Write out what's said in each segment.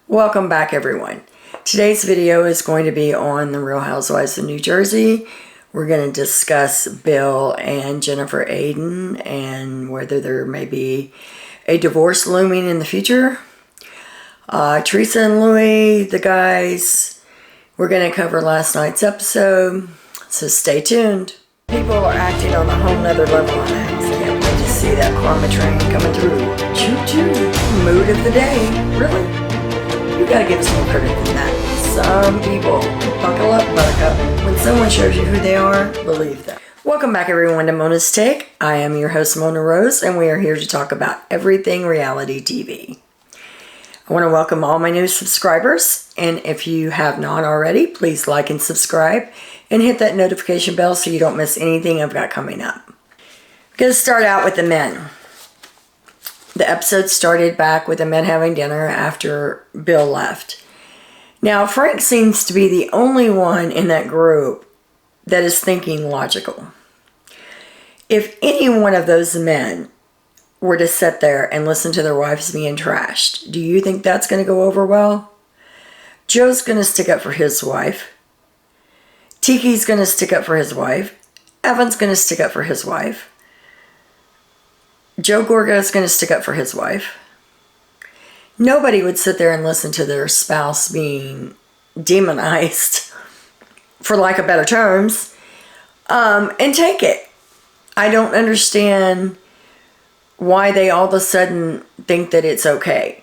Welcome back, everyone. Today's video is going to be on the Real Housewives of New Jersey. We're going to discuss Bill and Jennifer Aiden and whether there may be a divorce looming in the future. Teresa and Louis, the guys, we're going to cover last night's episode, so stay tuned. People are acting on a whole nother level on that. So can't wait to see that karma train coming through. Choo-choo. Mood of the day. Really? You gotta give us more credit than that. Some people, buckle up, buttercup. When someone shows you who they are, believe them. Welcome back, everyone, to Mona's Take. I am your host, Mona Rose, and we are here to talk about everything reality TV. I want to welcome all my new subscribers, and if you have not already, please like and subscribe, and hit that notification bell so you don't miss anything I've got coming up. I'm going to start out with the men. The episode started back with the men having dinner after Bill left. Now, Frank seems to be the only one in that group that is thinking logical. If any one of those men were to sit there and listen to their wives being trashed, do you think that's going to go over well? Joe's going to stick up for his wife. Tiki's going to stick up for his wife. Evan's going to stick up for his wife. Joe Gorga's going to stick up for his wife. Nobody would sit there and listen to their spouse being demonized, for lack of better terms, and take it. I don't understand why they all of a sudden think that it's okay.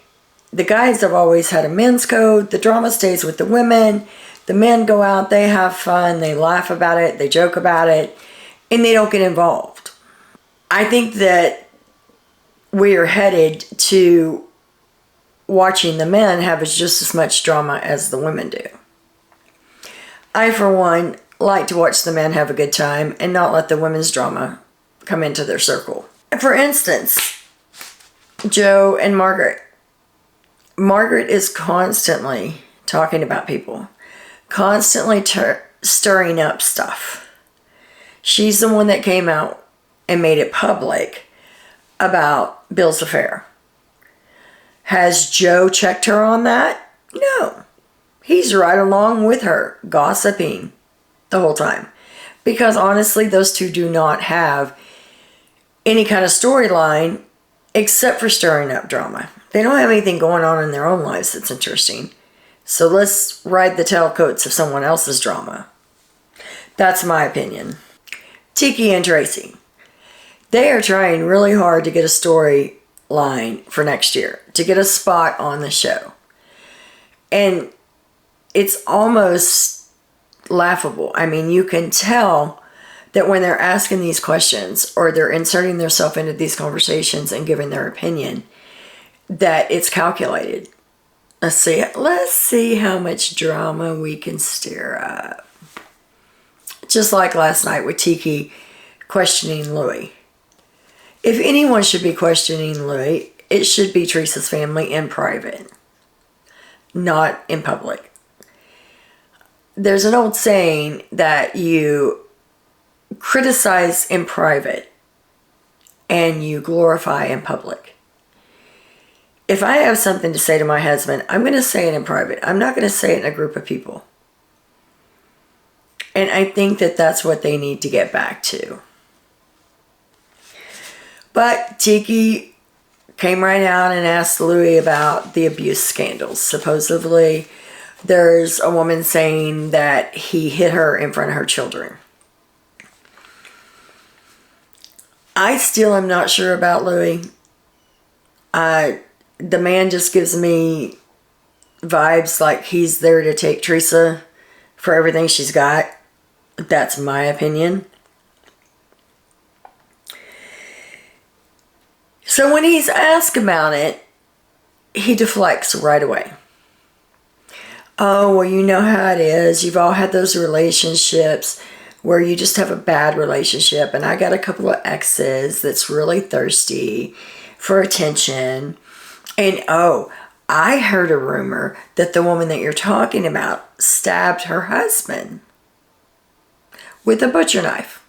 The guys have always had a men's code. The drama stays with the women. The men go out, they have fun, they laugh about it, they joke about it, and they don't get involved. I think that we are headed to watching the men have just as much drama as the women do. I, for one, like to watch the men have a good time and not let the women's drama come into their circle. For instance, Joe and Margaret. Margaret is constantly talking about people, constantly stirring up stuff. She's the one that came out and made it public about Bill's affair. Has Joe checked her on that? No. He's right along with her, gossiping the whole time. Because honestly, those two do not have any kind of storyline except for stirring up drama. They don't have anything going on in their own lives that's interesting. So let's ride the tailcoats of someone else's drama. That's my opinion. Tiki and Tracy. They are trying really hard to get a storyline for next year, to get a spot on the show. And it's almost laughable. I mean, you can tell that when they're asking these questions or they're inserting themselves into these conversations and giving their opinion, that it's calculated. Let's see how much drama we can stir up. Just like last night with Tiki questioning Louis. If anyone should be questioning Louis, it should be Teresa's family in private, not in public. There's an old saying that you criticize in private and you glorify in public. If I have something to say to my husband, I'm going to say it in private. I'm not going to say it in a group of people. And I think that that's what they need to get back to. But Tiki came right out and asked Louis about the abuse scandals. Supposedly, there's a woman saying that he hit her in front of her children. I still am not sure about Louis. The man just gives me vibes like he's there to take Teresa for everything she's got. That's my opinion. So when he's asked about it, he deflects right away. Oh, well, you know how it is. You've all had those relationships where you just have a bad relationship. And I got a couple of exes that's really thirsty for attention. And oh, I heard a rumor that the woman that you're talking about stabbed her husband with a butcher knife.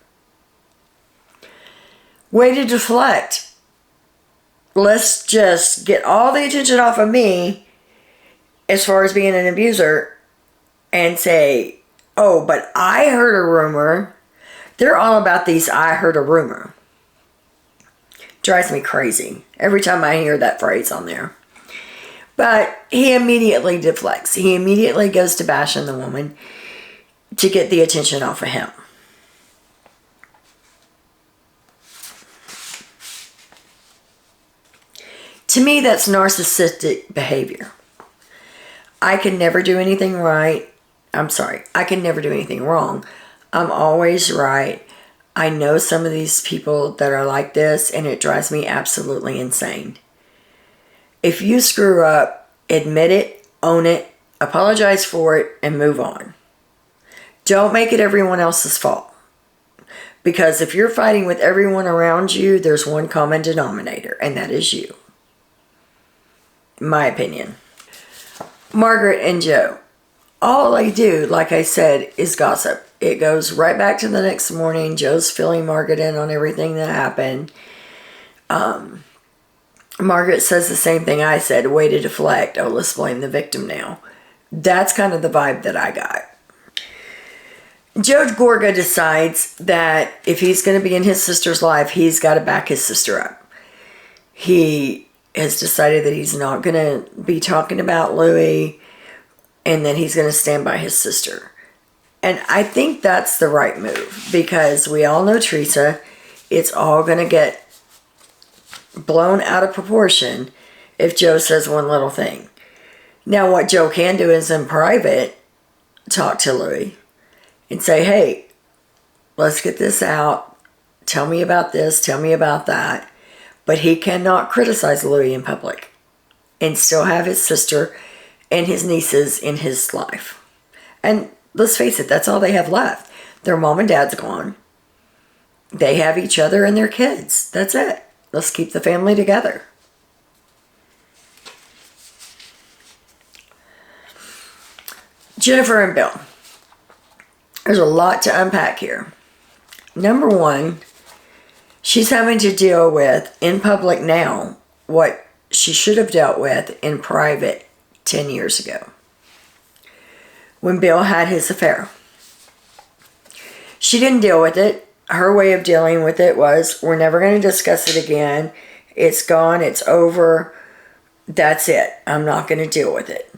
Way to deflect. Let's just get all the attention off of me as far as being an abuser and say, oh, but I heard a rumor. They're all about these I heard a rumor. Drives me crazy every time I hear that phrase on there. But he immediately deflects. He immediately goes to bashing the woman to get the attention off of him. To me, that's narcissistic behavior. I can never do anything right. I'm sorry. I can never do anything wrong. I'm always right. I know some of these people that are like this, and it drives me absolutely insane. If you screw up, admit it, own it, apologize for it, and move on. Don't make it everyone else's fault. Because if you're fighting with everyone around you, there's one common denominator, and that is you. My opinion. Margaret and Joe. All they do, like I said, is gossip. It goes right back to the next morning. Joe's filling Margaret in on everything that happened. Margaret says the same thing I said, a way to deflect. Oh, let's blame the victim now. That's kind of the vibe that I got. Joe Gorga decides that if he's going to be in his sister's life, he's got to back his sister up. He has decided that he's not going to be talking about Louie, and that he's going to stand by his sister. And I think that's the right move, because we all know Teresa. It's all going to get blown out of proportion if Joe says one little thing. Now, what Joe can do is in private talk to Louie and say, hey, let's get this out. Tell me about this. Tell me about that. But he cannot criticize Louie in public and still have his sister and his nieces in his life. And let's face it, that's all they have left. Their mom and dad's gone. They have each other and their kids. That's it. Let's keep the family together. Jennifer and Bill. There's a lot to unpack here. Number one, she's having to deal with, in public now, what she should have dealt with in private 10 years ago, when Bill had his affair. She didn't deal with it. Her way of dealing with it was, we're never going to discuss it again. It's gone. It's over. That's it. I'm not going to deal with it.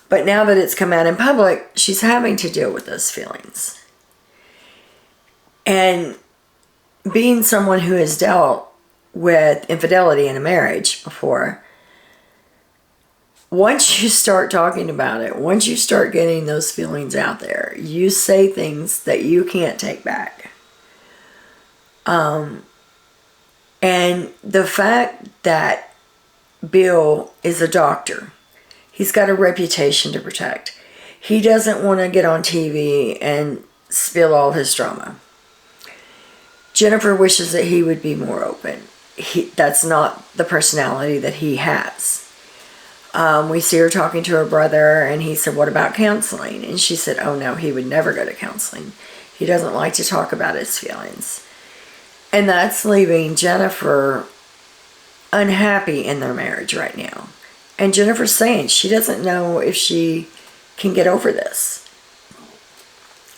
But now that it's come out in public, she's having to deal with those feelings. And being someone who has dealt with infidelity in a marriage before, once you start talking about it, once you start getting those feelings out there, you say things that you can't take back. And the fact that Bill is a doctor, he's got a reputation to protect. He doesn't want to get on TV and spill all his drama. Jennifer wishes that he would be more open. That's not the personality that he has. We see her talking to her brother, and he said, what about counseling? And she said, oh no, he would never go to counseling. He doesn't like to talk about his feelings. And that's leaving Jennifer unhappy in their marriage right now. And Jennifer's saying she doesn't know if she can get over this.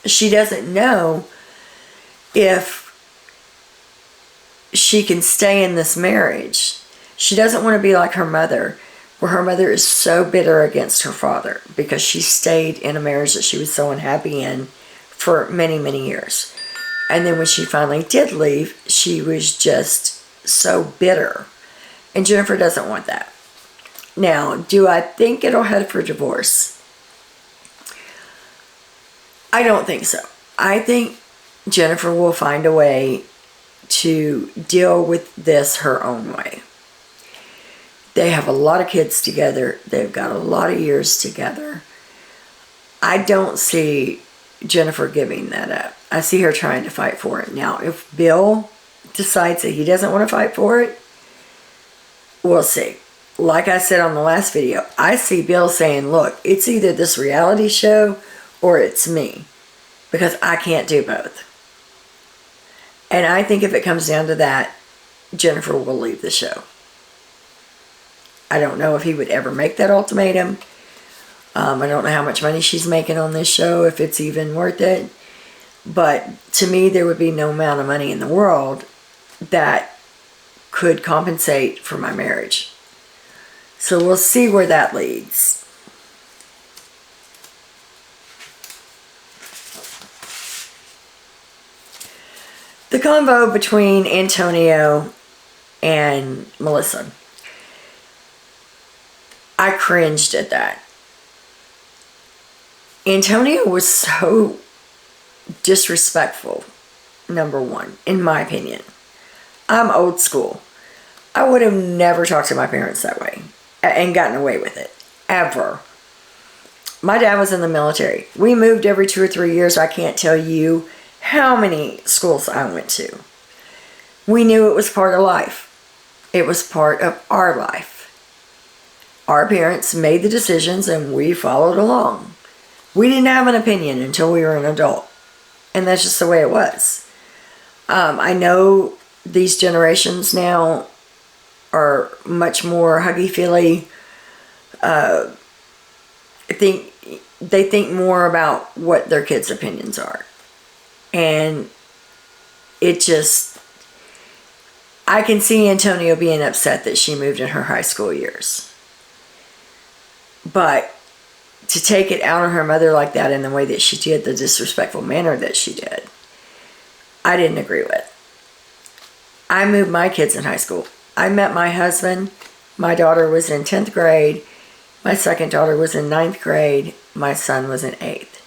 She doesn't know if she can stay in this marriage. She doesn't want to be like her mother, where her mother is so bitter against her father because she stayed in a marriage that she was so unhappy in for many, many years. And then when she finally did leave, she was just so bitter. And Jennifer doesn't want that. Now, do I think it'll head for divorce? I don't think so. I think Jennifer will find a way to deal with this her own way. They have a lot of kids together. They've got a lot of years together. I don't see Jennifer giving that up. I see her trying to fight for it. Now, if Bill decides that he doesn't want to fight for it, we'll see. Like I said on the last video, I see Bill saying, look, it's either this reality show or it's me, because I can't do both. And I think if it comes down to that, Jennifer will leave the show. I don't know if he would ever make that ultimatum, I don't know how much money she's making on this show, if it's even worth it. But to me, there would be no amount of money in the world that could compensate for my marriage. So we'll see where that leads. The convo between Antonio and Melissa. I cringed at that. Antonio was so disrespectful, number one, in my opinion. I'm old school. I would have never talked to my parents that way and gotten away with it, ever. My dad was in the military. We moved every 2 or 3 years. I can't tell you how many schools I went to. We knew it was part of life. It was part of our life. Our parents made the decisions and we followed along. We didn't have an opinion until we were an adult. And that's just the way it was. I know these generations now are much more huggy-feely. They think more about what their kids' opinions are. And it just... I can see Antonio being upset that she moved in her high school years. But to take it out on her mother like that in the way that she did, the disrespectful manner that she did, I didn't agree with. I moved my kids in high school. I met my husband. My daughter was in 10th grade. My second daughter was in 9th grade. My son was in 8th.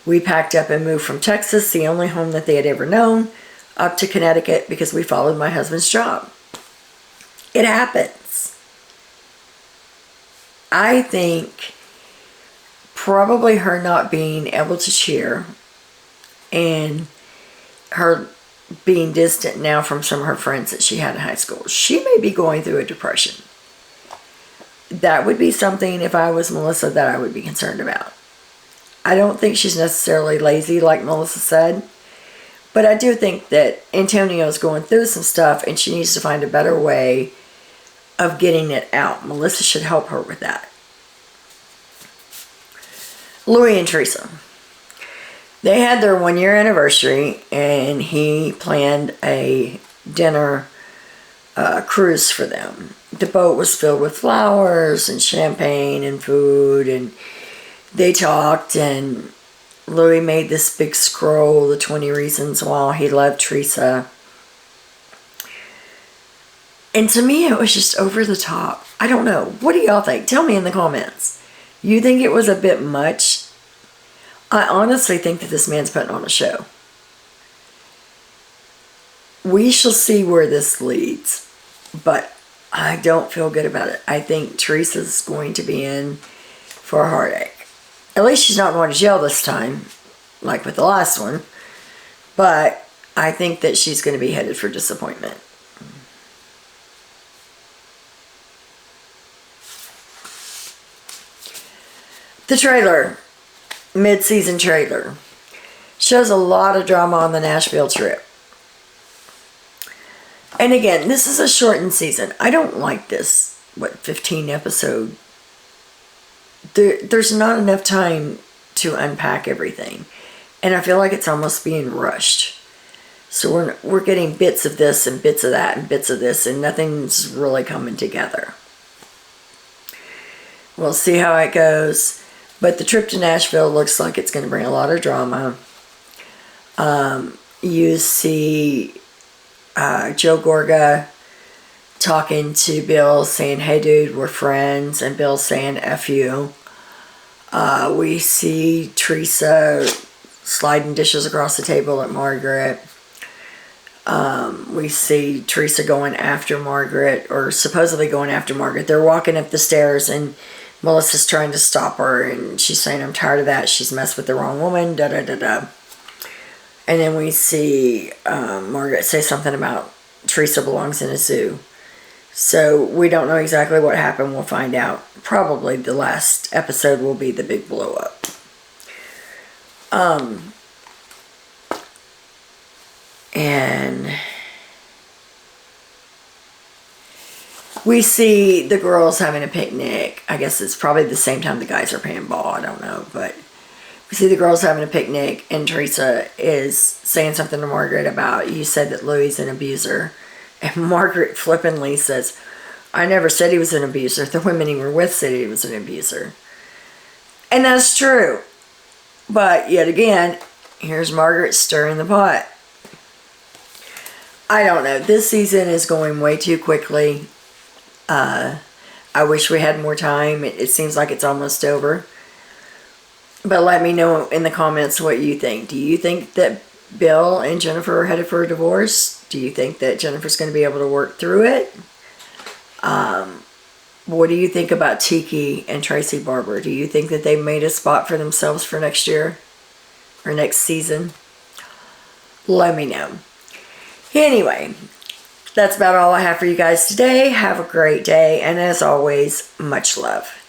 We packed up and moved from Texas, the only home that they had ever known, up to Connecticut because we followed my husband's job. It happens. I think probably her not being able to cheer and her being distant now from some of her friends that she had in high school. She may be going through a depression. That would be something, if I was Melissa, that I would be concerned about. I don't think she's necessarily lazy like Melissa said, but I do think that Antonio's going through some stuff and she needs to find a better way of getting it out. Melissa should help her with that. Louis and Teresa. They had their 1-year anniversary and he planned a dinner cruise for them. The boat was filled with flowers and champagne and food, and they talked, and Louis made this big scroll, the 20 reasons why he loved Teresa. And to me, it was just over the top. I don't know. What do y'all think? Tell me in the comments. You think it was a bit much? I honestly think that this man's putting on a show. We shall see where this leads, but I don't feel good about it. I think Teresa's going to be in for a heartache. At least she's not going to jail this time, like with the last one, but I think that she's going to be headed for disappointment. The trailer, mid-season trailer, shows a lot of drama on the Nashville trip. And again, this is a shortened season. I don't like this, 15 episode. There's not enough time to unpack everything. And I feel like it's almost being rushed. So we're getting bits of this and bits of that and bits of this, and nothing's really coming together. We'll see how it goes. But the trip to Nashville looks like it's going to bring a lot of drama. You see Joe Gorga talking to Bill saying, hey dude, we're friends, and Bill saying F you. We see Teresa sliding dishes across the table at Margaret. We see Teresa going after Margaret, or supposedly going after Margaret. They're walking up the stairs and Melissa's trying to stop her, and she's saying, I'm tired of that. She's messed with the wrong woman, da-da-da-da. And then we see Margaret say something about Teresa belongs in a zoo. So we don't know exactly what happened. We'll find out. Probably the last episode will be the big blow up. And We see the girls having a picnic. I guess it's probably the same time the guys are playing ball. I don't know. But we see the girls having a picnic, and Teresa is saying something to Margaret about, you said that Louie's an abuser. And Margaret flippantly says, I never said he was an abuser. The women he were with said he was an abuser. And that's true. But yet again, here's Margaret stirring the pot. I don't know. This season is going way too quickly. I wish we had more time. It seems like it's almost over. But let me know in the comments what you think. Do you think that Bill and Jennifer are headed for a divorce? Do you think that Jennifer's going to be able to work through it? What do you think about Tiki and Tracy Barber? Do you think that they made a spot for themselves for next year? Or next season? Let me know. Anyway, that's about all I have for you guys today. Have a great day, and as always, much love.